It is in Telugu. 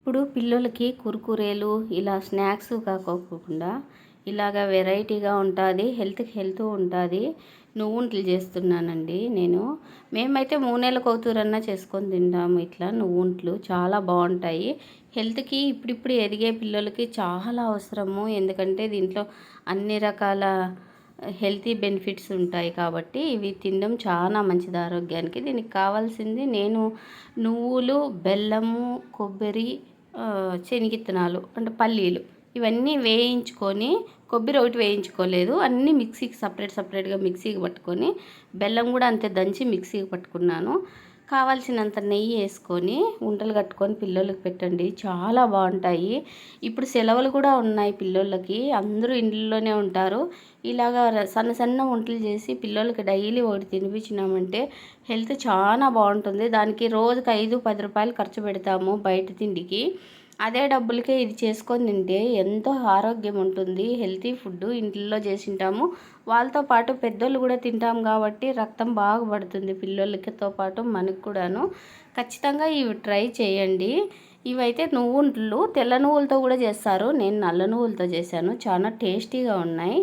ఇప్పుడు పిల్లలకి కుర్కురేలు ఇలా స్నాక్స్ కాకోకుండా ఇలాగ వెరైటీగా ఉంటుంది, హెల్త్కి హెల్త్ ఉంటుంది. నువ్వుంటలు చేస్తున్నానండి నేను. మేమైతే 3 నెలలకు ఒకతూరన్నా చేసుకొని తింటాము. ఇట్లా నువ్వుంటలు చాలా బాగుంటాయి. హెల్త్కి ఇప్పుడిప్పుడు ఎదిగే పిల్లలకి చాలా అవసరము. ఎందుకంటే దీంట్లో అన్ని రకాల హెల్తీ బెనిఫిట్స్ ఉంటాయి కాబట్టి ఇవి తినడం చాలా మంచిది ఆరోగ్యానికి. దీనికి కావాల్సింది నేను నువ్వులు, బెల్లము, కొబ్బరి, శనగిత్తనాలు అంటే పల్లీలు ఇవన్నీ వేయించుకొని, కొబ్బరి ఒకటి వేయించుకోలేదు, అన్నీ మిక్సీకి సపరేట్గా మిక్సీకి పట్టుకొని, బెల్లం కూడా అంతే దంచి మిక్సీకి పట్టుకున్నాను. కావాల్సినంత నెయ్యి వేసుకొని ఉండలు కట్టుకొని పిల్లలకి పెట్టండి, చాలా బాగుంటాయి. ఇప్పుడు సెలవులు కూడా ఉన్నాయి పిల్లలకి, అందరూ ఇంట్లోనే ఉంటారు. ఇలాగా సన్న వంటలు చేసి పిల్లలకి డైలీ ఒకటి తినిపించినామంటే హెల్త్ చాలా బాగుంటుంది. దానికి రోజుకి 5-10 రూపాయలు ఖర్చు పెడతాము బయట తిండికి. అదే డబ్బులకే ఇది చేసుకొని తింటే ఎంతో ఆరోగ్యం ఉంటుంది. హెల్తీ ఫుడ్ ఇంట్లో చేసింటాము, వాళ్ళతో పాటు పెద్దోళ్ళు కూడా తింటాం కాబట్టి రక్తం బాగా పడుతుంది పిల్లలతో పాటు మనకు కూడాను. ఖచ్చితంగా ఇవి ట్రై చేయండి. ఇవైతే నువ్వుంటలు తెల్ల నువ్వులతో కూడా చేస్తారు, నేను నల్ల నువ్వులతో చేశాను, చాలా టేస్టీగా ఉన్నాయి.